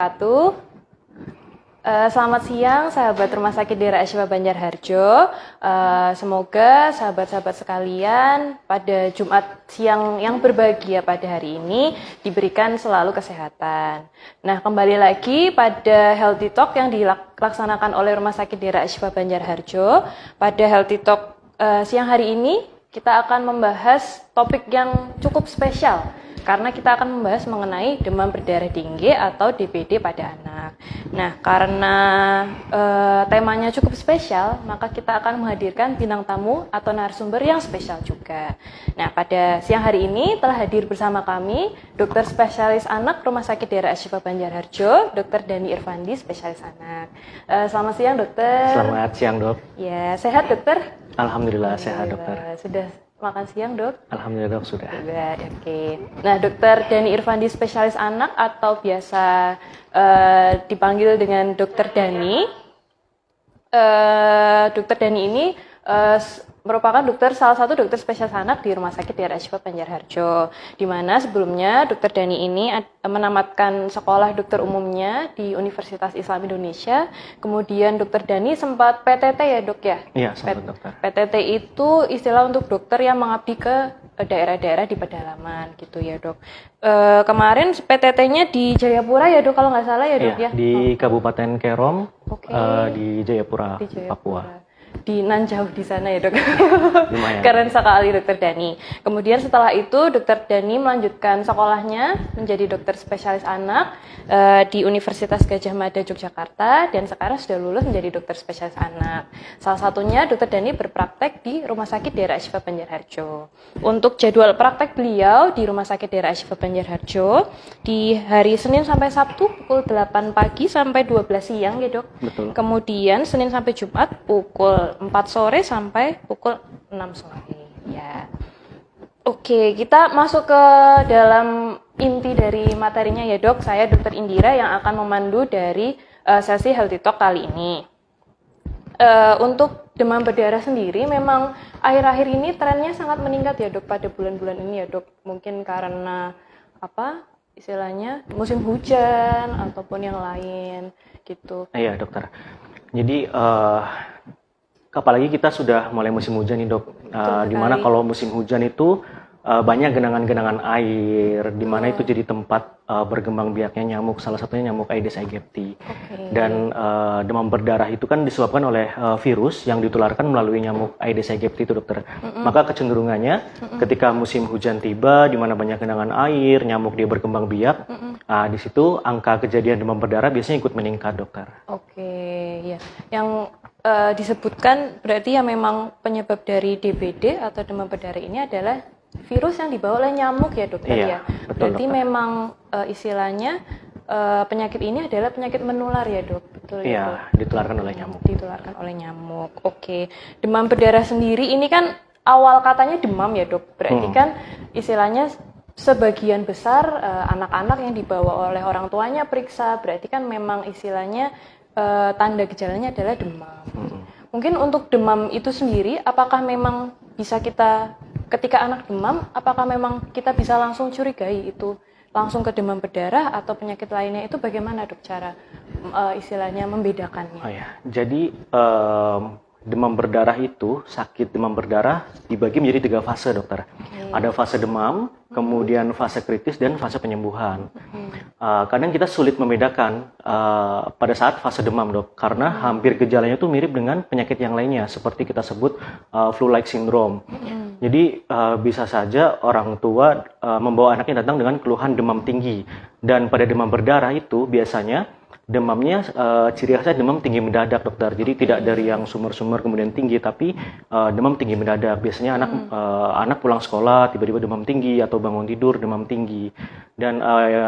Satu, selamat siang sahabat Rumah Sakit Daerah Ashifa Banjarharjo. Semoga sahabat-sahabat sekalian pada Jumat siang yang berbahagia pada hari ini diberikan selalu kesehatan. Nah, kembali lagi pada Healthy Talk yang dilaksanakan oleh Rumah Sakit Daerah Ashifa Banjarharjo. Pada Healthy Talk siang hari ini kita akan membahas topik yang cukup spesial. Karena kita akan membahas mengenai demam berdarah tinggi atau DBD pada anak. Nah, karena temanya cukup spesial, maka kita akan menghadirkan bintang tamu atau narasumber yang spesial juga. Nah, pada siang hari ini telah hadir bersama kami dokter spesialis anak Rumah Sakit Daerah Ashifa Banjarharjo, Dr. Dani Irfandi, spesialis anak. Selamat siang, dokter. Selamat siang, dok. Ya, sehat, dokter? Alhamdulillah sehat, dokter. Sudah makan siang, dok? Alhamdulillah, dok, sudah. Oke. Nah, Dokter Dani Irfandi, spesialis anak atau biasa dipanggil dengan Dokter Dani. Dokter Dani ini merupakan salah satu dokter spesialis anak di Rumah Sakit Daerah Ashifa Banjarharjo. Di mana sebelumnya Dokter Dani ini menamatkan sekolah dokter umumnya di Universitas Islam Indonesia. Kemudian Dokter Dani sempat PTT ya, dok ya? Iya, sempat, dokter. PTT itu istilah untuk dokter yang mengabdi ke daerah-daerah di pedalaman gitu ya, dok. Kemarin PTT-nya di Jayapura ya, dok, kalau nggak salah ya, dok, ya? Di Kabupaten Kerom, di Jayapura, Papua. Di nan jauh di sana ya, dok. Lumayan. Keren sekali dokter Dani. Kemudian setelah itu dokter Dani melanjutkan sekolahnya menjadi dokter spesialis anak di Universitas Gadjah Mada Yogyakarta dan sekarang sudah lulus menjadi dokter spesialis anak. Salah satunya dokter Dani berpraktek di Rumah Sakit Daerah Ashifa Banjarharjo. Untuk jadwal praktek beliau di Rumah Sakit Daerah Ashifa Banjarharjo di hari Senin sampai Sabtu pukul 8 pagi sampai 12 siang ya, dok. Betul. Kemudian Senin sampai Jumat pukul 4 sore sampai pukul 6 sore. Ya. Oke, kita masuk ke dalam inti dari materinya ya, dok. Saya Dr. Indira yang akan memandu dari sesi Healthy Talk kali ini. Untuk demam berdarah sendiri memang akhir-akhir ini trennya sangat meningkat ya, dok, pada bulan-bulan ini ya, dok. Mungkin karena istilahnya musim hujan ataupun yang lain gitu. Iya, dokter. Jadi apalagi kita sudah mulai musim hujan nih, dok. Di mana kalau musim hujan itu banyak genangan-genangan air, di mana itu jadi tempat berkembang biaknya nyamuk, salah satunya nyamuk Aedes aegypti. Dan demam berdarah itu kan disebabkan oleh virus yang ditularkan melalui nyamuk Aedes aegypti itu, dokter. Maka kecenderungannya ketika musim hujan tiba, di mana banyak genangan air, nyamuk dia berkembang biak, di situ angka kejadian demam berdarah biasanya ikut meningkat, dokter. Ya. Yang disebutkan berarti ya memang penyebab dari DBD atau demam berdarah ini adalah virus yang dibawa oleh nyamuk ya, dokter. Iya, ya. Betul, berarti dokter. memang istilahnya penyakit ini adalah penyakit menular ya, dok. Betul ya, Iya, dok? ditularkan oleh nyamuk. Ditularkan oleh nyamuk. Oke. Demam berdarah sendiri ini kan awal katanya demam ya, dok. Berarti kan istilahnya sebagian besar anak-anak yang dibawa oleh orang tuanya periksa, berarti kan memang istilahnya tanda gejalanya adalah demam. Mungkin untuk demam itu sendiri, apakah memang bisa kita, ketika anak demam, apakah memang kita bisa langsung curigai itu langsung ke demam berdarah atau penyakit lainnya, itu bagaimana, dok, cara istilahnya membedakannya? Jadi demam berdarah itu, sakit demam berdarah dibagi menjadi 3 fase, dokter. Ada fase demam, kemudian fase kritis, dan fase penyembuhan. Kadang kita sulit membedakan pada saat fase demam, dok, karena hampir gejalanya itu mirip dengan penyakit yang lainnya, seperti kita sebut flu-like syndrome. Jadi bisa saja orang tua membawa anaknya datang dengan keluhan demam tinggi, dan pada demam berdarah itu biasanya demamnya ciri khasnya demam tinggi mendadak, dokter. Jadi tidak dari yang sumber-sumber kemudian tinggi, tapi demam tinggi mendadak. Biasanya anak pulang sekolah tiba-tiba demam tinggi, atau bangun tidur demam tinggi. Dan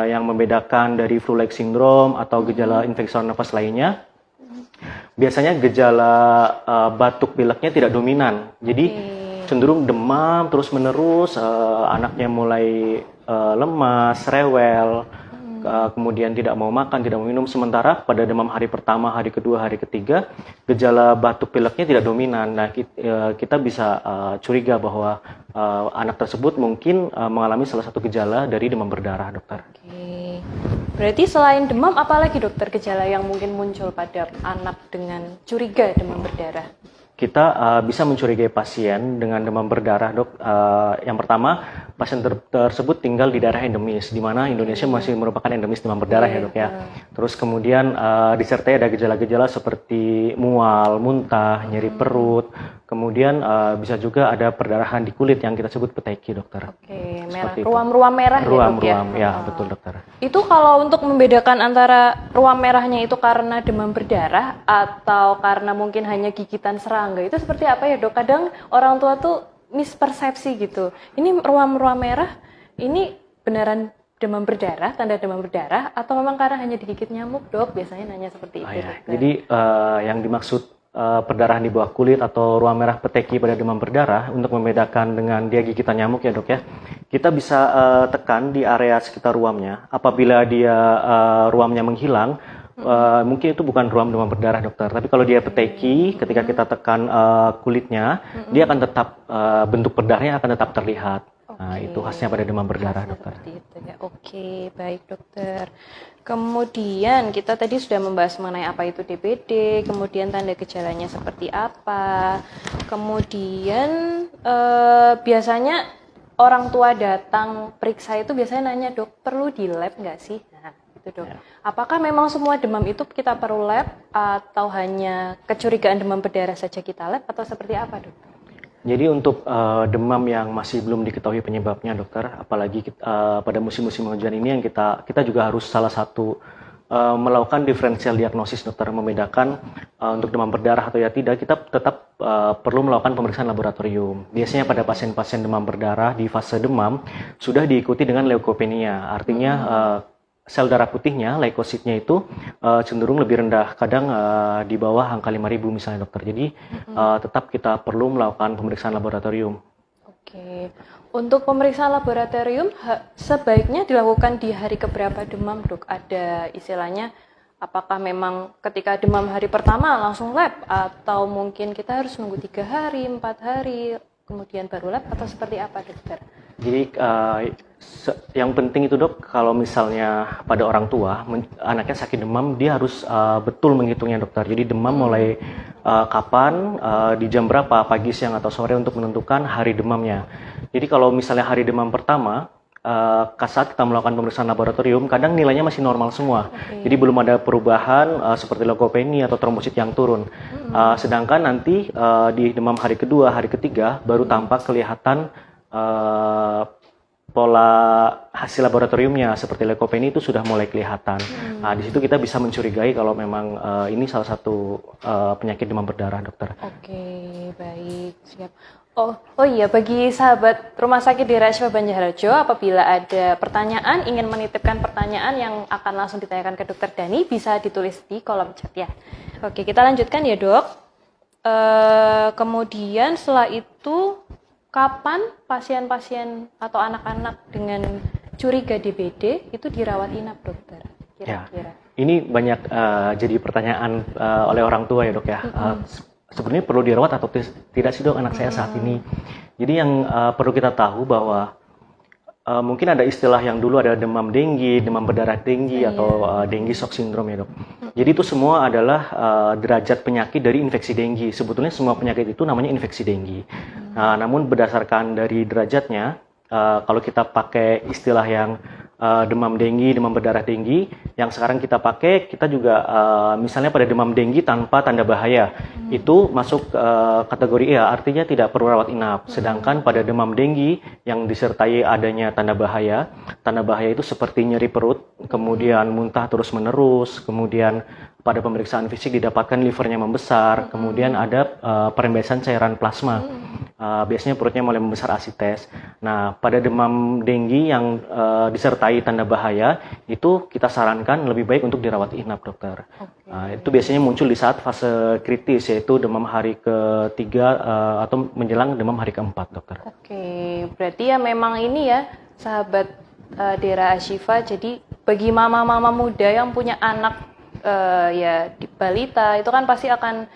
yang membedakan dari flu-like syndrome atau gejala infeksi saluran nafas lainnya, biasanya gejala batuk pileknya tidak dominan. Jadi cenderung demam terus menerus, anaknya mulai lemas, rewel, kemudian tidak mau makan, tidak mau minum. Sementara pada demam hari pertama, hari kedua, hari ketiga, gejala batuk pileknya tidak dominan. Nah, kita bisa curiga bahwa anak tersebut mungkin mengalami salah satu gejala dari demam berdarah, dokter. Oke. Berarti selain demam, apalagi dokter gejala yang mungkin muncul pada anak dengan curiga demam berdarah? Kita bisa mencurigai pasien dengan demam berdarah, dok. Yang pertama, pasien tersebut tinggal di daerah endemis, di mana Indonesia masih merupakan endemis demam berdarah ya, dok ya. Terus kemudian disertai ada gejala-gejala seperti mual, muntah, nyeri perut. Kemudian bisa juga ada perdarahan di kulit yang kita sebut peteki, dokter. Oke, merah, Seperti itu. ruam-ruam merah ya, dok ya? Ruam-ruam, ya betul, dokter. Itu kalau untuk membedakan antara ruam merahnya itu karena demam berdarah atau karena mungkin hanya gigitan serangga, itu seperti apa ya, dok? Kadang orang tua tuh mispersepsi gitu. Ini ruam-ruam merah, ini beneran demam berdarah, tanda demam berdarah, atau memang karena hanya digigit nyamuk, dok? Biasanya nanya seperti itu, Ya. dokter. Jadi yang dimaksud perdarahan di bawah kulit atau ruam merah peteki pada demam berdarah, untuk membedakan dengan dia gigitan nyamuk ya, dok ya, kita bisa tekan di area sekitar ruamnya. Apabila dia ruamnya menghilang, mungkin itu bukan ruam demam berdarah, dokter. Tapi kalau dia peteki, ketika kita tekan kulitnya, dia akan tetap bentuk perdarahannya akan tetap terlihat. Nah, itu khasnya pada demam berdarah, dokter. Seperti itu ya. Oke, baik, dokter. Kemudian kita tadi sudah membahas mengenai apa itu DBD, kemudian tanda gejalanya seperti apa. Kemudian biasanya orang tua datang periksa itu biasanya nanya, dok, perlu di lab nggak sih? Nah, itu, dok. Apakah memang semua demam itu kita perlu lab atau hanya kecurigaan demam berdarah saja kita lab atau seperti apa, dok? Jadi untuk demam yang masih belum diketahui penyebabnya, dokter, apalagi pada musim-musim hujan ini yang kita juga harus salah satu melakukan diferensial diagnosis, dokter, membedakan untuk demam berdarah atau ya tidak, kita tetap perlu melakukan pemeriksaan laboratorium. Biasanya pada pasien-pasien demam berdarah di fase demam sudah diikuti dengan leukopenia, artinya sel darah putihnya, leukositnya itu cenderung lebih rendah, kadang di bawah angka 5.000 misalnya, dokter. Jadi tetap kita perlu melakukan pemeriksaan laboratorium. Oke, untuk pemeriksaan laboratorium sebaiknya dilakukan di hari keberapa demam, dok? Ada istilahnya, apakah memang ketika demam hari pertama langsung lab, atau mungkin kita harus nunggu 3 hari, 4 hari, kemudian baru lab, atau seperti apa, dokter? Jadi yang penting itu, dok, kalau misalnya pada orang tua anaknya sakit demam, dia harus betul menghitungnya, dokter. Jadi demam mulai kapan, di jam berapa, pagi, siang, atau sore, untuk menentukan hari demamnya. Jadi kalau misalnya hari demam pertama, saat kita melakukan pemeriksaan laboratorium, kadang nilainya masih normal semua. Jadi belum ada perubahan seperti leukopenia atau trombosit yang turun. Sedangkan nanti di demam hari kedua, hari ketiga, baru tampak kelihatan pola hasil laboratoriumnya seperti leukopenia itu sudah mulai kelihatan. Nah, di situ kita bisa mencurigai kalau memang ini salah satu penyakit demam berdarah, dokter. Oke, baik, siap. Oh iya, bagi sahabat Rumah Sakit Daerah Ashifa Banjarharjo, apabila ada pertanyaan, ingin menitipkan pertanyaan yang akan langsung ditanyakan ke Dokter Dani, bisa ditulis di kolom chat ya. Oke, kita lanjutkan ya, dok. Kemudian setelah itu, kapan pasien-pasien atau anak-anak dengan curiga DBD itu dirawat inap, dokter? Kira-kira. Ya, ini banyak jadi pertanyaan oleh orang tua ya, dok ya. Sebenarnya perlu dirawat atau tidak sih, dok, anak saya saat ini? Jadi yang perlu kita tahu bahwa mungkin ada istilah yang dulu ada demam denggi, demam berdarah denggi, atau denggi shock syndrome ya, dok. Jadi itu semua adalah derajat penyakit dari infeksi denggi. Sebetulnya semua penyakit itu namanya infeksi denggi. Nah, namun berdasarkan dari derajatnya, kalau kita pakai istilah yang demam denggi, demam berdarah denggi, yang sekarang kita pakai, kita juga misalnya pada demam denggi tanpa tanda bahaya, itu masuk kategori A, artinya tidak perlu rawat inap. Sedangkan pada demam denggi yang disertai adanya tanda bahaya itu seperti nyeri perut, kemudian muntah terus menerus, kemudian pada pemeriksaan fisik didapatkan livernya membesar, kemudian ada perembesan cairan plasma. Biasanya perutnya mulai membesar asites. Nah, pada demam denggi yang disertai tanda bahaya, itu kita sarankan lebih baik untuk dirawat inap, dokter. Itu biasanya muncul di saat fase kritis, yaitu demam hari ketiga atau menjelang demam hari keempat, dokter. Oke, berarti ya memang ini ya, sahabat Daerah Ashifa, jadi bagi mama-mama muda yang punya anak ya di balita, itu kan pasti akan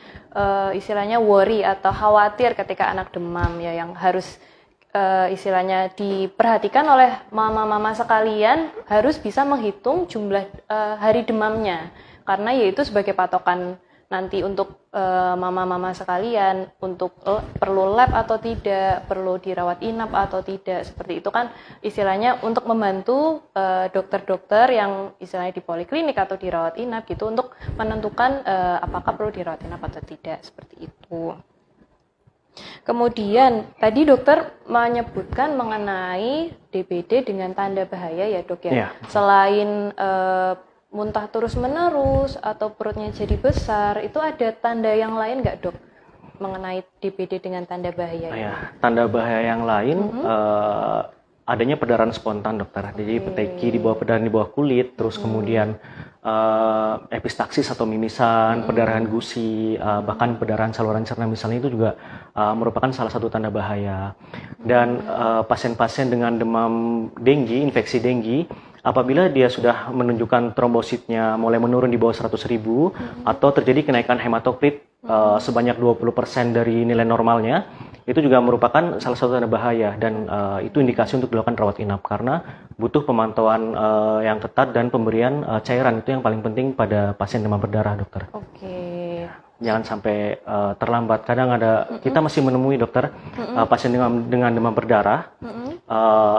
istilahnya worry atau khawatir ketika anak demam ya, yang harus istilahnya diperhatikan oleh mama-mama sekalian, harus bisa menghitung jumlah hari demamnya, karena yaitu sebagai patokan nanti untuk mama-mama sekalian untuk perlu lab atau tidak, perlu dirawat inap atau tidak, seperti itu kan istilahnya untuk membantu dokter-dokter yang istilahnya di poliklinik atau dirawat inap gitu untuk menentukan apakah perlu dirawat inap atau tidak, seperti itu. Kemudian tadi dokter menyebutkan mengenai DBD dengan tanda bahaya ya dok ya. Iya. Selain muntah terus-menerus atau perutnya jadi besar, itu ada tanda yang lain nggak dok mengenai DBD dengan tanda bahaya? Ya, tanda bahaya yang lain adanya perdarahan spontan dokter. Jadi peteki di bawah perdarahan di bawah kulit, terus kemudian epistaksis atau mimisan, perdarahan gusi, bahkan perdarahan saluran cerna misalnya itu juga merupakan salah satu tanda bahaya. Dan pasien-pasien dengan demam denggi, infeksi denggi, apabila dia sudah menunjukkan trombositnya mulai menurun di bawah 100.000 atau terjadi kenaikan hematokrit sebanyak 20% dari nilai normalnya, itu juga merupakan salah satu tanda bahaya, dan itu indikasi untuk dilakukan rawat inap karena butuh pemantauan yang ketat dan pemberian cairan. Itu yang paling penting pada pasien demam berdarah dokter. Oke. Jangan sampai terlambat. Kadang ada kita masih menemui dokter pasien dengan demam berdarah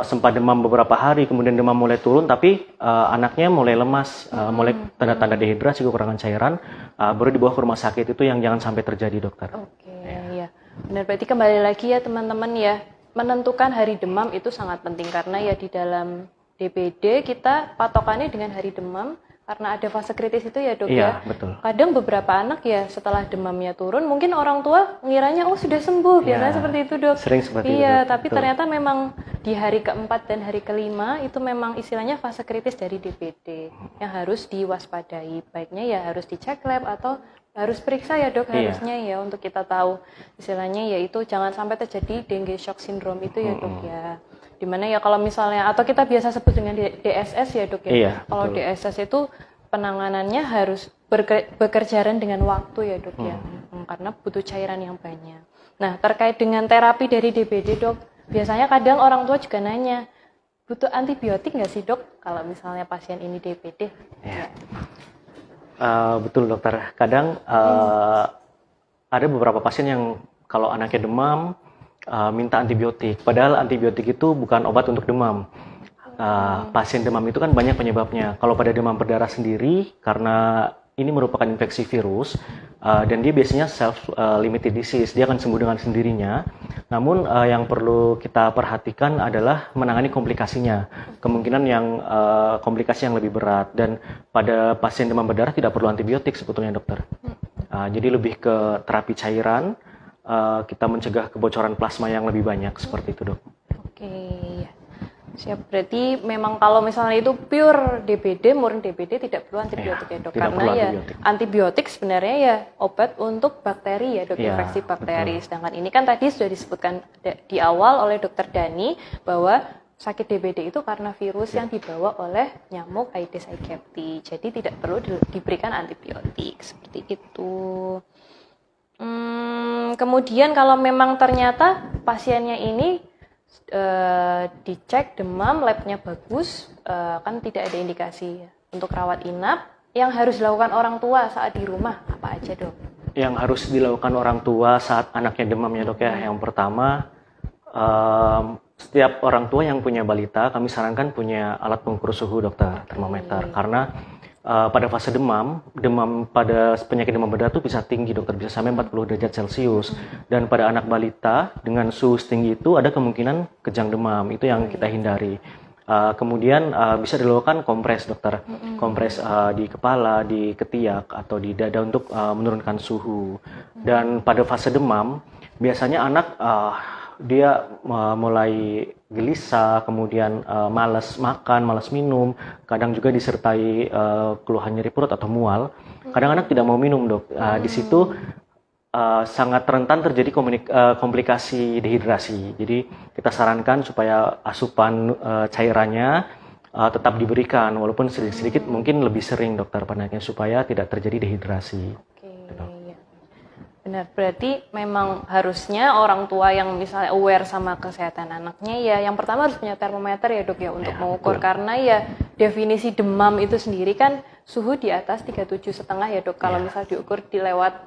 sempat demam beberapa hari, kemudian demam mulai turun, tapi anaknya mulai lemas, mulai tanda-tanda dehidrasi, kekurangan cairan, baru dibawa ke rumah sakit. Itu yang jangan sampai terjadi dokter. Oke, ya. Benar, berarti kembali lagi ya teman-teman ya, menentukan hari demam itu sangat penting karena ya di dalam DBD kita patokannya dengan hari demam karena ada fase kritis itu ya dok Iya, ya. betul. Kadang beberapa anak ya setelah demamnya turun mungkin orang tua ngiranya oh sudah sembuh, biasanya Iya, seperti itu dok. sering seperti itu, Iya, Dok. tapi Betul. ternyata memang di hari keempat dan hari kelima itu memang istilahnya fase kritis dari DBD yang harus diwaspadai. Baiknya ya harus dicek lab atau harus periksa ya dok, Iya. harusnya ya untuk kita tahu istilahnya yaitu jangan sampai terjadi dengue shock syndrome itu ya dok ya. Dimana ya kalau misalnya atau kita biasa sebut dengan DSS ya dok ya. Iya, Kalau betul. DSS itu penanganannya harus berkejaran dengan waktu ya dok ya, karena butuh cairan yang banyak. Nah terkait dengan terapi dari DBD dok, biasanya kadang orang tua juga nanya butuh antibiotik nggak sih dok kalau misalnya pasien ini DBD? Ya. Betul dokter. Kadang ada beberapa pasien yang kalau anaknya demam minta antibiotik. Padahal antibiotik itu bukan obat untuk demam. Pasien demam itu kan banyak penyebabnya. Kalau pada demam berdarah sendiri, karena ini merupakan infeksi virus dan dia biasanya self-limited disease, dia akan sembuh dengan sendirinya. Namun yang perlu kita perhatikan adalah menangani komplikasinya. Kemungkinan yang komplikasi yang lebih berat, dan pada pasien demam berdarah tidak perlu antibiotik sebetulnya dokter. Jadi lebih ke terapi cairan, kita mencegah kebocoran plasma yang lebih banyak seperti itu dok. Oke, ya. Siap, berarti memang kalau misalnya itu pure DBD, murni DBD tidak perlu antibiotik ya dok, tidak karena perlu ya antibiotik sebenarnya ya obat untuk bakteri ya dok, Iya, infeksi bakteri. betul. Sedangkan ini kan tadi sudah disebutkan di awal oleh dokter Dani bahwa sakit DBD itu karena virus yang dibawa oleh nyamuk Aedes aegypti, jadi tidak perlu diberikan antibiotik seperti itu. Kemudian kalau memang ternyata pasiennya ini dicek demam, labnya bagus, kan tidak ada indikasi untuk rawat inap, yang harus dilakukan orang tua saat di rumah apa aja dok? Yang harus dilakukan orang tua saat anaknya demam ya dok ya. Yang pertama, setiap orang tua yang punya balita kami sarankan punya alat pengukur suhu dokter, termometer, karena pada fase demam pada penyakit demam berdarah itu bisa tinggi dokter, bisa sampai 40 derajat Celcius. Dan pada anak balita dengan suhu setinggi itu ada kemungkinan kejang demam, itu yang kita hindari. Kemudian bisa dilakukan kompres dokter, kompres di kepala, di ketiak atau di dada untuk menurunkan suhu. Dan pada fase demam biasanya anak dia mulai gelisah, kemudian malas makan, malas minum, kadang juga disertai keluhan nyeri perut atau mual. Kadang anak tidak mau minum dok. Di situ sangat rentan terjadi komplikasi dehidrasi. Jadi kita sarankan supaya asupan cairannya tetap diberikan, walaupun sedikit-sedikit mungkin lebih sering dokter panasnya, supaya tidak terjadi dehidrasi. Oke, ya. benar. Berarti memang harusnya orang tua yang misalnya aware sama kesehatan anaknya ya, yang pertama harus punya termometer ya dok ya untuk mengukur, karena ya definisi demam itu sendiri kan suhu di atas 37,5 ya dok. Kalau misal diukur di lewat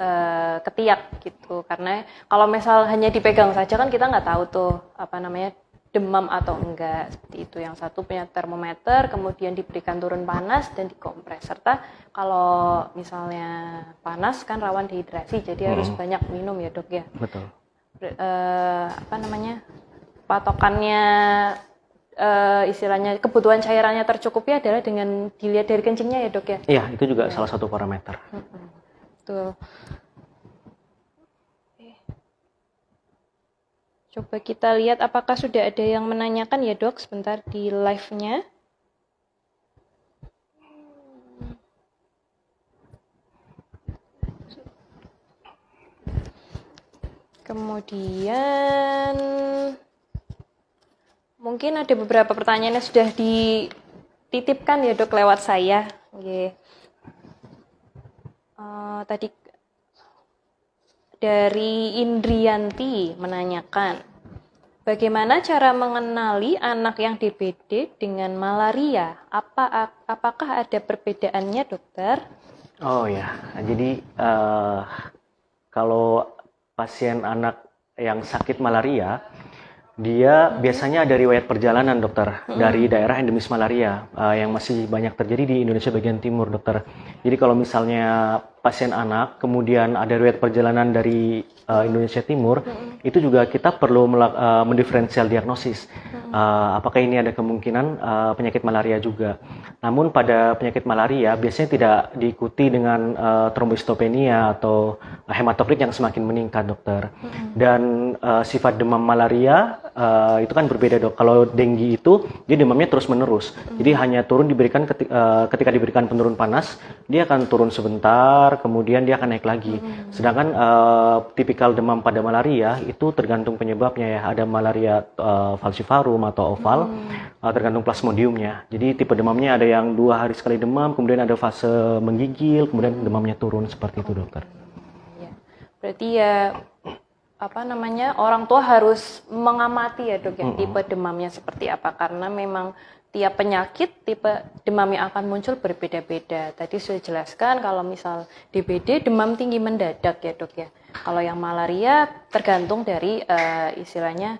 ketiak gitu, karena kalau misal hanya dipegang saja kan kita nggak tahu tuh apa namanya demam atau enggak, seperti itu. Yang satu punya termometer, kemudian diberikan turun panas dan dikompres, serta kalau misalnya panas kan rawan dehidrasi, jadi harus banyak minum ya dok ya. Betul. Apa namanya patokannya, istilahnya kebutuhan cairannya tercukupi adalah dengan dilihat dari kencingnya ya dok ya. Iya, itu juga salah satu parameter. Betul. Coba kita lihat apakah sudah ada yang menanyakan ya dok, sebentar di live-nya. Kemudian mungkin ada beberapa pertanyaan yang sudah dititipkan ya dok lewat saya. Tadi dari Indrianti menanyakan, bagaimana cara mengenali anak yang DBD dengan malaria? Apakah ada perbedaannya, dokter? Oh ya, jadi kalau pasien anak yang sakit malaria, dia biasanya ada riwayat perjalanan, dokter, dari daerah endemis malaria yang masih banyak terjadi di Indonesia bagian timur, dokter. Jadi kalau misalnya pasien anak kemudian ada riwayat perjalanan dari Indonesia Timur, itu juga kita perlu mendiferensial diagnosis. Apakah ini ada kemungkinan penyakit malaria juga. Namun pada penyakit malaria biasanya tidak diikuti dengan trombositopenia atau hematokrit yang semakin meningkat, dokter. Dan sifat demam malaria itu kan berbeda, dok. Kalau denggi itu dia demamnya terus-menerus. Jadi hanya turun diberikan ketika diberikan penurun panas, dia akan turun sebentar, kemudian dia akan naik lagi. Sedangkan tipikal demam pada malaria itu tergantung penyebabnya ya. Ada malaria falciparum atau oval, tergantung plasmodiumnya. Jadi tipe demamnya ada yang 2 hari sekali demam, kemudian ada fase menggigil, kemudian demamnya turun, seperti itu, dokter. Ya. Berarti ya apa namanya, orang tua harus mengamati ya dok ya, tipe demamnya seperti apa, karena memang tiap penyakit tipe demam yang akan muncul berbeda-beda. Tadi sudah jelaskan kalau misal DBD demam tinggi mendadak ya dok ya. Kalau yang malaria tergantung dari istilahnya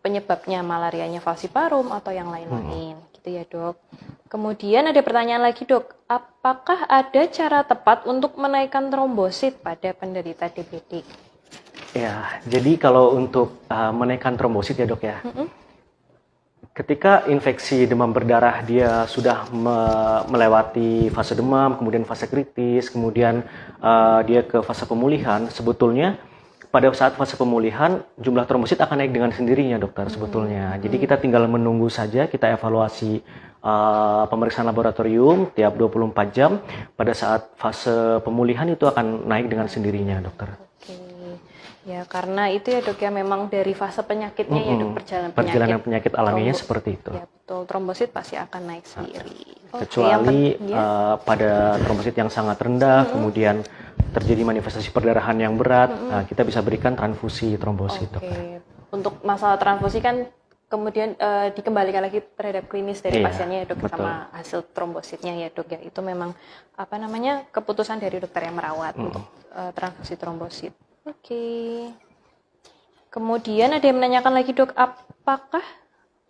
penyebabnya, malarianya falciparum atau yang lain-lain, gitu ya dok. Kemudian ada pertanyaan lagi dok, apakah ada cara tepat untuk menaikkan trombosit pada penderita DBD? Ya, jadi kalau untuk menaikkan trombosit ya dok ya, ketika infeksi demam berdarah dia sudah melewati fase demam, kemudian fase kritis, kemudian dia ke fase pemulihan, sebetulnya pada saat fase pemulihan jumlah trombosit akan naik dengan sendirinya, dokter, sebetulnya. Jadi kita tinggal menunggu saja, kita evaluasi pemeriksaan laboratorium tiap 24 jam, pada saat fase pemulihan itu akan naik dengan sendirinya, dokter. Ya, karena itu ya dok ya, memang dari fase penyakitnya ya dok, perjalanan penyakit alaminya seperti itu. Ya betul, trombosit pasti akan naik sendiri. Kecuali pada trombosit yang sangat rendah, kemudian terjadi manifestasi perdarahan yang berat, kita bisa berikan transfusi trombosit, dokter. Untuk masalah transfusi kan kemudian dikembalikan lagi terhadap klinis dari pasiennya ya dok, sama hasil trombositnya ya dok ya. Itu memang apa namanya, keputusan dari dokter yang merawat untuk transfusi trombosit. Kemudian ada yang menanyakan lagi dok, apakah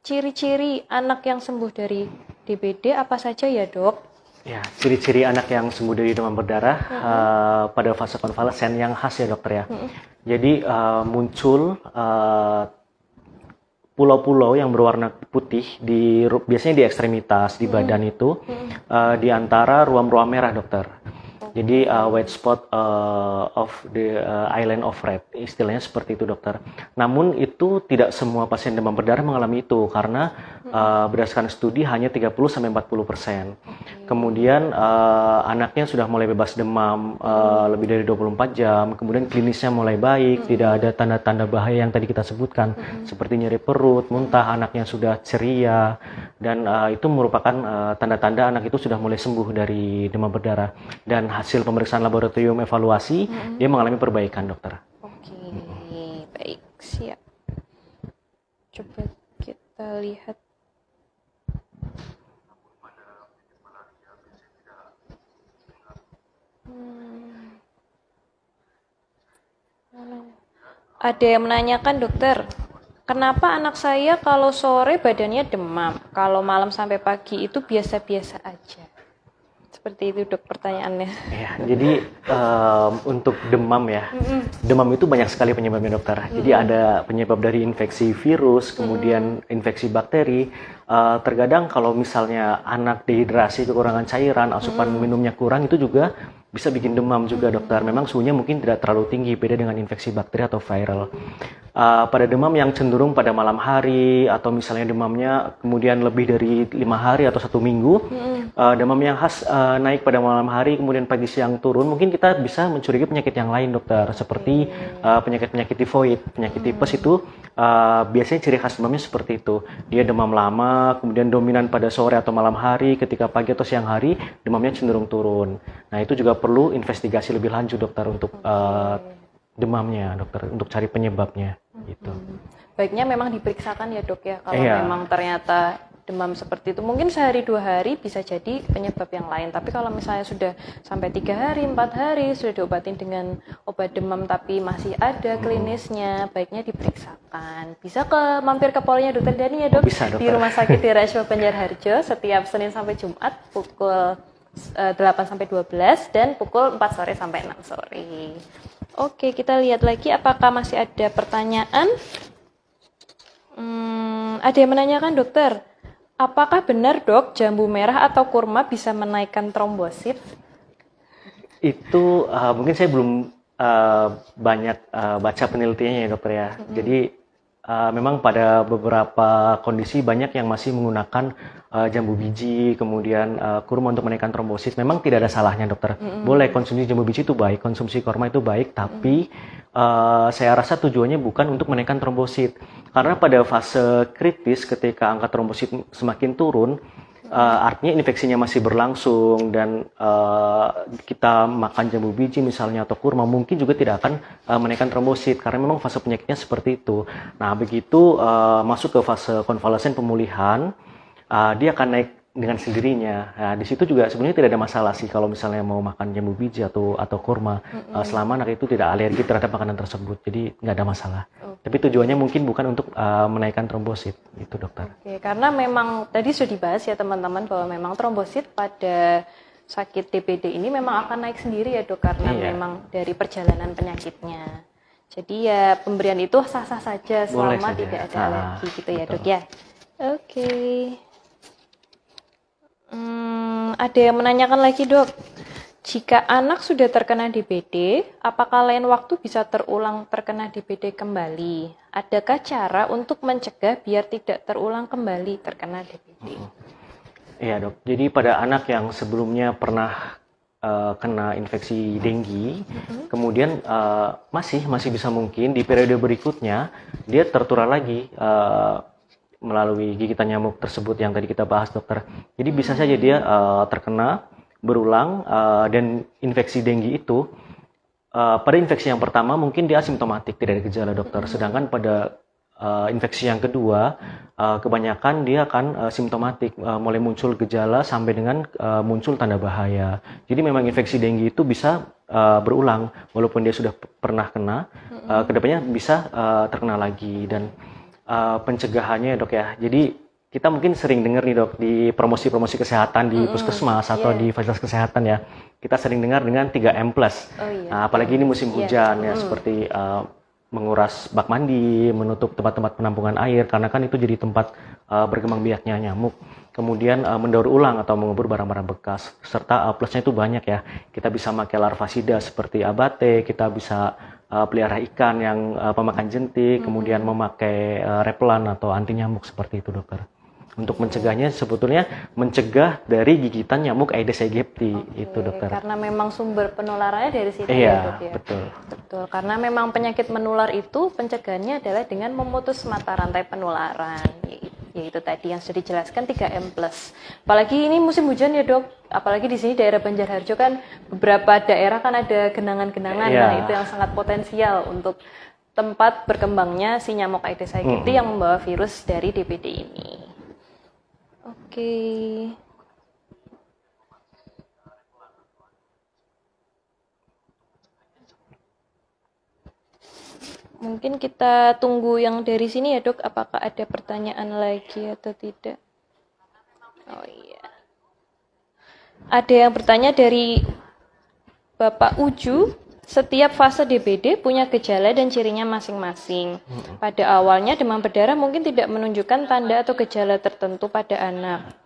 ciri-ciri anak yang sembuh dari DBD apa saja ya dok? Ya, ciri-ciri anak yang sembuh dari demam berdarah pada fase konvalesen yang khas ya dokter ya. Jadi muncul pulau-pulau yang berwarna putih biasanya di ekstremitas di badan itu, di antara ruam-ruam merah, dokter. Jadi white spot of the island of red, istilahnya seperti itu, dokter. Namun itu tidak semua pasien demam berdarah mengalami itu, karena berdasarkan studi hanya 30-40%. Kemudian anaknya sudah mulai bebas demam lebih dari 24 jam, kemudian klinisnya mulai baik, tidak ada tanda-tanda bahaya yang tadi kita sebutkan, seperti nyeri perut, muntah, anaknya sudah ceria, dan itu merupakan tanda-tanda anak itu sudah mulai sembuh dari demam berdarah. Dan hasil pemeriksaan laboratorium evaluasi dia mengalami perbaikan, dokter. Oke, baik, siap. Coba kita lihat. Ada yang menanyakan, dokter, kenapa anak saya kalau sore badannya demam, kalau malam sampai pagi itu biasa-biasa aja? Seperti itu, dok, pertanyaannya. Ya, jadi untuk demam ya, demam itu banyak sekali penyebabnya, dokter. Jadi ada penyebab dari infeksi virus, kemudian infeksi bakteri. Terkadang kalau misalnya anak dehidrasi, kekurangan cairan, asupan minumnya kurang, itu juga bisa bikin demam juga, dokter. Memang suhunya mungkin tidak terlalu tinggi, beda dengan infeksi bakteri atau viral. Pada demam yang cenderung pada malam hari, atau misalnya demamnya kemudian lebih dari 5 hari atau 1 minggu, demam yang khas naik pada malam hari, kemudian pagi siang turun, mungkin kita bisa mencurigai penyakit yang lain, dokter, seperti penyakit-penyakit tifoid, penyakit tipes itu biasanya ciri khas demamnya seperti itu. Dia demam lama, kemudian dominan pada sore atau malam hari, ketika pagi atau siang hari demamnya cenderung turun. Nah, itu juga perlu investigasi lebih lanjut, dokter, untuk demamnya, dokter, untuk cari penyebabnya gitu. Baiknya memang diperiksakan ya, dok, ya, kalau memang ternyata demam seperti itu. Mungkin sehari 2 hari bisa jadi penyebab yang lain, tapi kalau misalnya sudah sampai 3 hari, 4 hari sudah diobatin dengan obat demam tapi masih ada klinisnya, baiknya diperiksakan. Bisa mampir ke Polnya Dokter Dani ya, dok? Bisa, dokter. Di Rumah Sakit Daerah Iswa Banjarharjo setiap Senin sampai Jumat pukul 8 sampai 12 dan pukul 4 sore sampai 6 sore. Oke, kita lihat lagi apakah masih ada pertanyaan. Ada yang menanyakan, dokter, apakah benar, dok, jambu merah atau kurma bisa menaikkan trombosit? Itu mungkin saya belum banyak baca penelitiannya ya, dokter ya. Jadi memang pada beberapa kondisi banyak yang masih menggunakan jambu biji, kemudian kurma untuk menaikkan trombosit. Memang tidak ada salahnya, dokter. Boleh konsumsi jambu biji itu baik, konsumsi kurma itu baik, tapi saya rasa tujuannya bukan untuk menaikkan trombosit. Karena pada fase kritis ketika angka trombosit semakin turun, artinya infeksinya masih berlangsung dan kita makan jambu biji misalnya atau kurma mungkin juga tidak akan menaikkan trombosit karena memang fase penyakitnya seperti itu. Nah, begitu masuk ke fase konvalesen pemulihan, dia akan naik dengan sendirinya. Nah, di situ juga sebenarnya tidak ada masalah sih kalau misalnya mau makan jambu biji atau kurma, selama anak itu tidak alergi terhadap makanan tersebut. Jadi nggak ada masalah. Tapi tujuannya mungkin bukan untuk menaikkan trombosit, itu, dokter. Oke, karena memang tadi sudah dibahas ya teman-teman bahwa memang trombosit pada sakit DBD ini memang akan naik sendiri ya, dok, karena memang dari perjalanan penyakitnya. Jadi ya pemberian itu sah-sah saja selama tidak ada alergi gitu ya, dok ya. Oke. Ada yang menanyakan lagi, dok, jika anak sudah terkena DBD, apakah lain waktu bisa terulang terkena DBD kembali? Adakah cara untuk mencegah biar tidak terulang kembali terkena DBD? Iya, dok. Jadi pada anak yang sebelumnya pernah kena infeksi denggi, kemudian masih bisa mungkin di periode berikutnya dia tertular lagi melalui gigitan nyamuk tersebut yang tadi kita bahas, dokter. Jadi bisa saja dia terkena berulang dan infeksi denggi itu pada infeksi yang pertama mungkin dia asimptomatik, tidak ada gejala, dokter. Sedangkan pada infeksi yang kedua kebanyakan dia akan simptomatik, mulai muncul gejala sampai dengan muncul tanda bahaya. Jadi memang infeksi denggi itu bisa berulang walaupun dia sudah pernah kena, kedepannya bisa terkena lagi. Dan pencegahannya, dok ya, jadi kita mungkin sering dengar nih, dok, di promosi-promosi kesehatan di puskesmas atau di fasilitas kesehatan ya, kita sering dengar dengan 3M+. Nah, apalagi ini musim hujan ya, seperti menguras bak mandi, menutup tempat-tempat penampungan air karena kan itu jadi tempat berkembang biaknya nyamuk. Kemudian mendaur ulang atau mengubur barang-barang bekas. Serta plusnya itu banyak ya. Kita bisa pakai larvasida seperti abate, kita bisa pelihara ikan yang pemakan jentik, kemudian memakai repelan atau anti nyamuk seperti itu, dokter. Untuk mencegahnya sebetulnya mencegah dari gigitan nyamuk Aedes aegypti, itu, dokter. Karena memang sumber penularannya dari situ ya, dok ya. Betul. Karena memang penyakit menular itu pencegahannya adalah dengan memutus mata rantai penularan, yaitu. yaitu tadi yang sudah dijelaskan 3M+. Apalagi ini musim hujan ya dok, apalagi di sini daerah Banjarharjo kan beberapa daerah kan ada genangan-genangan, Iya. nah itu yang sangat potensial untuk tempat berkembangnya si nyamuk Aedes aegypti yang membawa virus dari DBD ini. Oke. Mungkin kita tunggu yang dari sini ya dok, apakah ada pertanyaan lagi atau tidak? Oh iya. Ada yang bertanya dari Bapak Uju, setiap fase DBD punya gejala dan cirinya masing-masing. Pada awalnya demam berdarah mungkin tidak menunjukkan tanda atau gejala tertentu pada anak.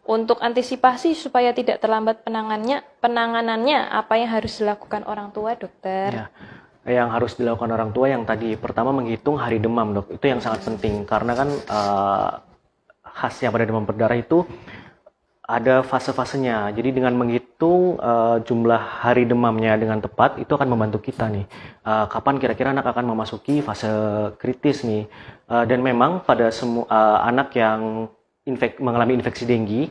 Untuk antisipasi supaya tidak terlambat penanganannya, apa yang harus dilakukan orang tua, dokter? Ya. Yang harus dilakukan orang tua yang tadi pertama menghitung hari demam, dok. Itu yang sangat penting karena kan khasnya pada demam berdarah itu ada fase-fasenya. Jadi dengan menghitung jumlah hari demamnya dengan tepat itu akan membantu kita nih. Kapan kira-kira anak akan memasuki fase kritis nih. Dan memang pada semua anak yang mengalami infeksi denggi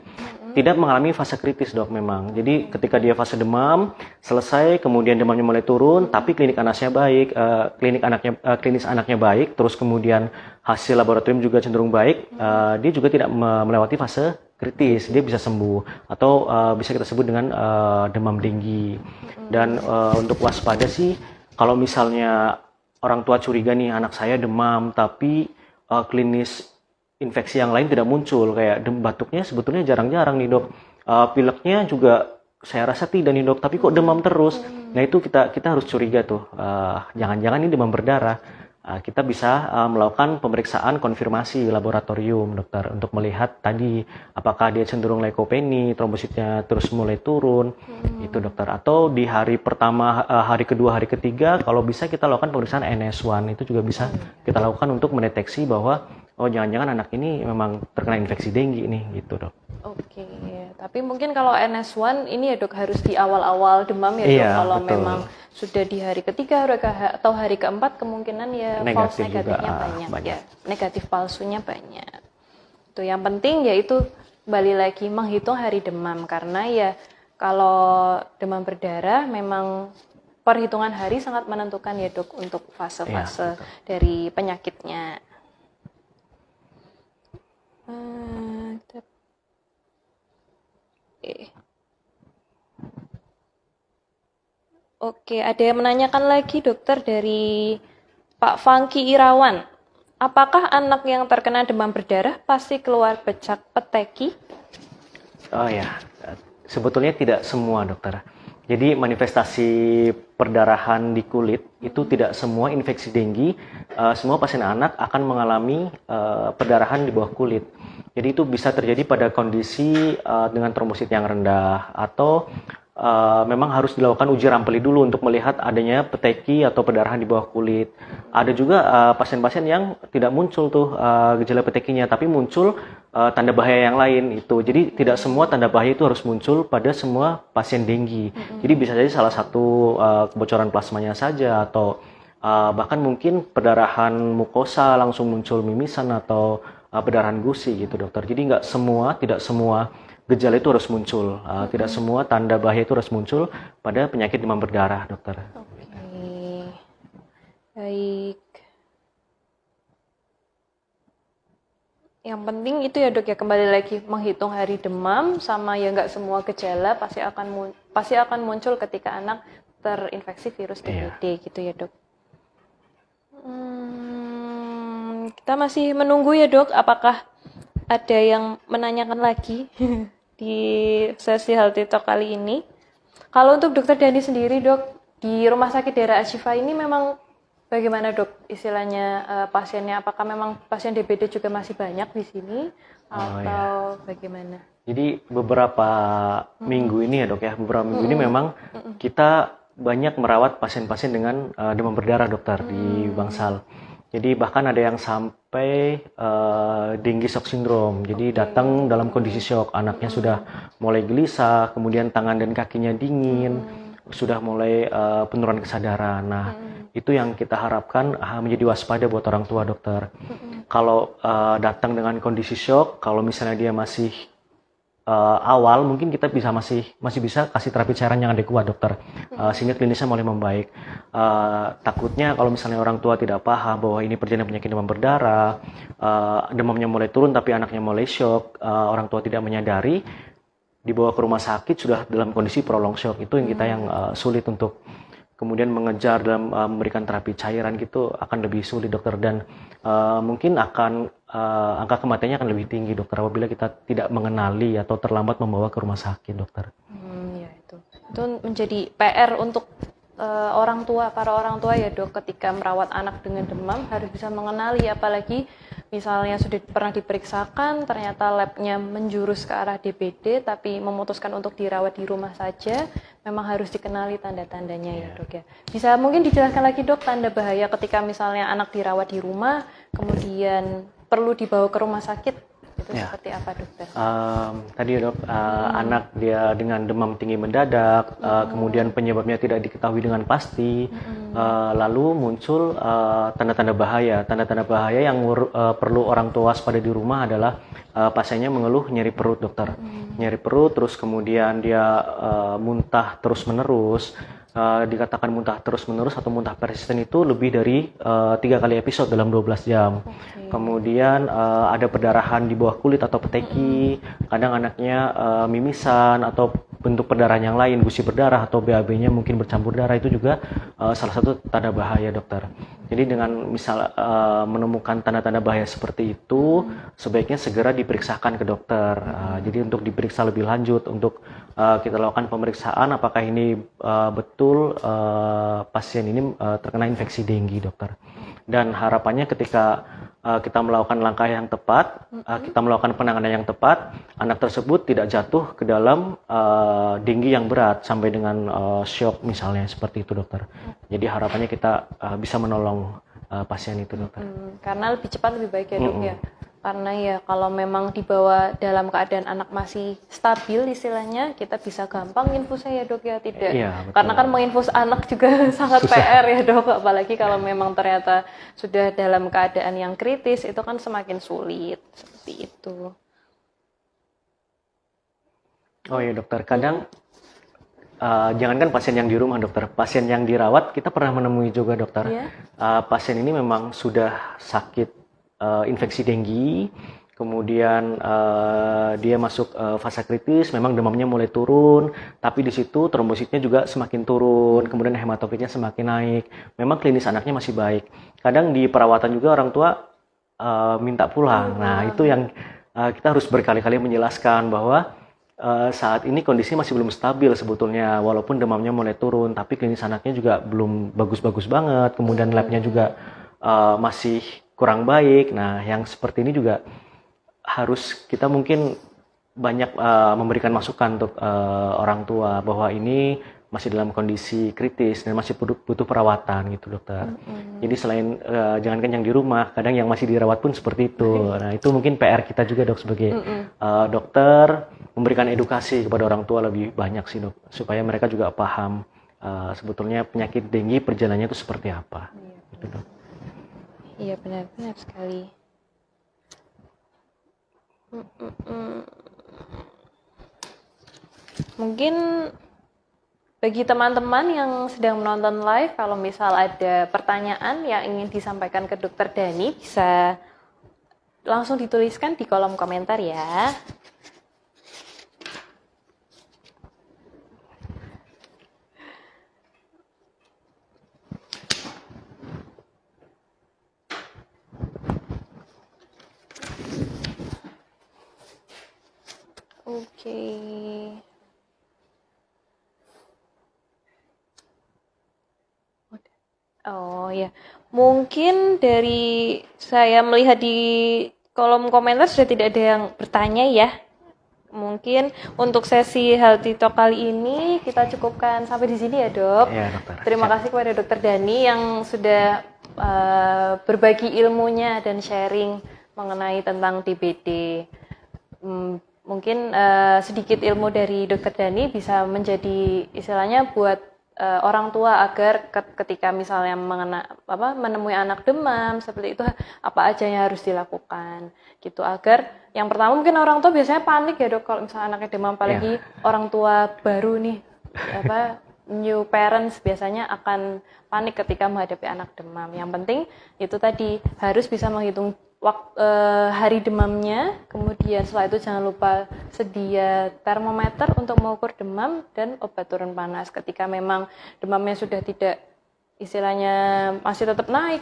tidak mengalami fase kritis, dok, memang. Jadi ketika dia fase demam selesai, kemudian demamnya mulai turun, tapi klinis anaknya baik, terus kemudian hasil laboratorium juga cenderung baik, dia juga tidak melewati fase kritis, dia bisa sembuh atau bisa kita sebut dengan demam denggi. Dan untuk waspada sih, kalau misalnya orang tua curiga nih anak saya demam, tapi klinis infeksi yang lain tidak muncul, kayak batuknya sebetulnya jarang-jarang nih dok, pileknya juga saya rasa tidak nih dok, tapi kok demam terus. Nah itu kita harus curiga tuh, jangan-jangan ini demam berdarah. Kita bisa melakukan pemeriksaan konfirmasi laboratorium, dokter, untuk melihat tadi apakah dia cenderung leukopeni, trombositnya terus mulai turun, itu dokter. Atau di hari pertama, hari kedua, hari ketiga, kalau bisa kita lakukan pemeriksaan NS1, itu juga bisa kita lakukan untuk mendeteksi bahwa oh jangan-jangan anak ini memang terkena infeksi denggi nih, gitu dok. Oke, tapi mungkin kalau NS1 ini ya dok harus di awal-awal demam ya dok. Iya, kalau betul. memang sudah di hari ketiga atau hari keempat kemungkinan ya false negatifnya banyak. Ya, negatif palsunya banyak. Itu yang penting yaitu kembali lagi menghitung hari demam, karena ya kalau demam berdarah memang perhitungan hari sangat menentukan ya dok untuk fase-fase dari penyakitnya. Oke, ada yang menanyakan lagi dokter dari Pak Fangki Irawan. Apakah anak yang terkena demam berdarah pasti keluar becak peteki? Oh ya, sebetulnya tidak semua dokter. Jadi manifestasi perdarahan di kulit itu tidak semua infeksi denggi, semua pasien anak akan mengalami perdarahan di bawah kulit. Jadi itu bisa terjadi pada kondisi dengan trombosit yang rendah atau memang harus dilakukan uji rampeli dulu untuk melihat adanya peteki atau perdarahan di bawah kulit. Ada juga pasien-pasien yang tidak muncul tuh gejala petekinya, tapi muncul tanda bahaya yang lain itu. Jadi tidak semua tanda bahaya itu harus muncul pada semua pasien denggi. Jadi bisa jadi salah satu kebocoran plasmanya saja atau bahkan mungkin perdarahan mukosa langsung muncul mimisan atau perdarahan gusi gitu dokter. Jadi tidak semua gejala itu harus muncul, tidak semua tanda bahaya itu harus muncul pada penyakit demam berdarah, dokter. Oke, baik. Yang penting itu ya dok ya, kembali lagi menghitung hari demam sama ya nggak semua gejala pasti akan muncul ketika anak terinfeksi virus DBD gitu ya dok. Kita masih menunggu ya dok, apakah ada yang menanyakan lagi di sesi Healthy Talk kali ini. Kalau untuk dokter Dani sendiri dok, di rumah sakit daerah Ashifa ini memang bagaimana dok istilahnya pasiennya? Apakah memang pasien DBD juga masih banyak di sini atau bagaimana? Jadi beberapa minggu ini ya dok ya, beberapa minggu ini memang kita banyak merawat pasien-pasien dengan demam berdarah dokter di Bangsal. Jadi bahkan ada yang sampai dengue shock syndrome. Jadi datang dalam kondisi shock, anaknya sudah mulai gelisah, kemudian tangan dan kakinya dingin, sudah mulai penurunan kesadaran. Nah, itu yang kita harapkan menjadi waspada buat orang tua dokter. kalau datang dengan kondisi shock, kalau misalnya dia masih awal, mungkin kita masih bisa kasih terapi cairan yang adekuat dokter, sehingga klinisnya mulai membaik. Takutnya kalau misalnya orang tua tidak paham bahwa ini perjalanan penyakit demam berdarah, demamnya mulai turun tapi anaknya mulai shock, orang tua tidak menyadari, dibawa ke rumah sakit sudah dalam kondisi prolong shock. Itu yang kita yang sulit untuk kemudian mengejar dalam memberikan terapi cairan gitu, akan lebih sulit dokter, dan mungkin akan angka kematiannya akan lebih tinggi dokter apabila kita tidak mengenali atau terlambat membawa ke rumah sakit dokter. Ya itu menjadi PR untuk para orang tua ya dok, ketika merawat anak dengan demam harus bisa mengenali, apalagi misalnya sudah pernah diperiksakan ternyata labnya menjurus ke arah DBD tapi memutuskan untuk dirawat di rumah saja, memang harus dikenali tanda-tandanya ya dok ya. Bisa mungkin dijelaskan lagi dok, tanda bahaya ketika misalnya anak dirawat di rumah kemudian perlu dibawa ke rumah sakit, itu seperti apa dokter? Tadi dok, anak dia dengan demam tinggi mendadak, kemudian penyebabnya tidak diketahui dengan pasti, lalu muncul tanda-tanda bahaya. Tanda-tanda bahaya yang perlu orang tua waspada di rumah adalah pasiennya mengeluh nyeri perut dokter, nyeri perut, terus kemudian dia muntah terus menerus. Dikatakan muntah terus-menerus atau muntah persisten itu lebih dari 3 kali episode dalam 12 jam. Kemudian ada perdarahan di bawah kulit atau peteki, kadang anaknya mimisan atau bentuk perdarahan yang lain, gusi berdarah atau BAB-nya mungkin bercampur darah, itu juga salah satu tanda bahaya dokter. Jadi dengan menemukan tanda-tanda bahaya seperti itu, sebaiknya segera diperiksakan ke dokter. Jadi untuk diperiksa lebih lanjut, untuk kita lakukan pemeriksaan apakah ini betul pasien ini terkena infeksi dengue dokter. Dan harapannya ketika kita melakukan langkah yang tepat, kita melakukan penanganan yang tepat, anak tersebut tidak jatuh ke dalam dengue yang berat sampai dengan shock misalnya, seperti itu dokter. Jadi harapannya kita bisa menolong pasien itu dokter. Karena lebih cepat lebih baik ya dok ya. Karena ya kalau memang dibawa dalam keadaan anak masih stabil istilahnya, kita bisa gampang infusnya ya dok ya, tidak. Iya, karena kan menginfus anak juga sangat susah. PR ya dok, apalagi kalau memang ternyata sudah dalam keadaan yang kritis, itu kan semakin sulit, seperti itu. Oh iya dokter, kadang jangankan pasien yang di rumah dokter, pasien yang dirawat kita pernah menemui juga dokter. Pasien ini memang sudah sakit infeksi dengue, kemudian dia masuk fase kritis, memang demamnya mulai turun, tapi di situ trombositnya juga semakin turun, kemudian hematokritnya semakin naik. Memang klinis anaknya masih baik. Kadang di perawatan juga orang tua minta pulang. Nah itu yang kita harus berkali-kali menjelaskan bahwa saat ini kondisi masih belum stabil sebetulnya, walaupun demamnya mulai turun, tapi klinis anaknya juga belum bagus-bagus banget, kemudian labnya juga masih kurang baik. Nah, yang seperti ini juga harus kita mungkin banyak memberikan masukan untuk orang tua bahwa ini masih dalam kondisi kritis dan masih butuh perawatan gitu dokter. Jadi selain jangankan yang di rumah, kadang yang masih dirawat pun seperti itu. Nah, itu mungkin PR kita juga dok sebagai dokter, memberikan edukasi kepada orang tua lebih banyak sih dok, supaya mereka juga paham sebetulnya penyakit dengue perjalanannya itu seperti apa. Gitu, dok. Iya benar sekali. Mungkin bagi teman-teman yang sedang menonton live, kalau misal ada pertanyaan yang ingin disampaikan ke Dokter Dani, bisa langsung dituliskan di kolom komentar ya. Oke. Oh ya, mungkin dari saya melihat di kolom komentar sudah tidak ada yang bertanya ya. Mungkin untuk sesi Healthy Talk kali ini kita cukupkan sampai di sini ya dok. Ya, dokter. Terima kasih kepada Dokter Dani yang sudah berbagi ilmunya dan sharing mengenai tentang DBD. Mungkin sedikit ilmu dari Dokter Dani bisa menjadi istilahnya buat orang tua agar ketika misalnya menemui anak demam seperti itu apa aja yang harus dilakukan gitu, agar yang pertama mungkin orang tua biasanya panik ya dok kalau misalnya anaknya demam, apalagi orang tua baru nih new parents biasanya akan panik ketika menghadapi anak demam. Yang penting itu tadi harus bisa menghitung hari demamnya, kemudian setelah itu jangan lupa sedia termometer untuk mengukur demam dan obat turun panas. Ketika memang demamnya sudah tidak istilahnya masih tetap naik,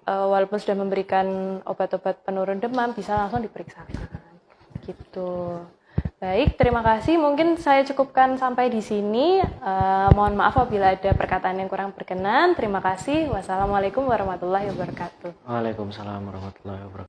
walaupun sudah memberikan obat-obat penurun demam, bisa langsung diperiksakan gitu. Baik, terima kasih. Mungkin saya cukupkan sampai di sini. Mohon maaf apabila ada perkataan yang kurang berkenan. Terima kasih. Wassalamualaikum warahmatullahi wabarakatuh. Waalaikumsalam warahmatullahi wabarakatuh.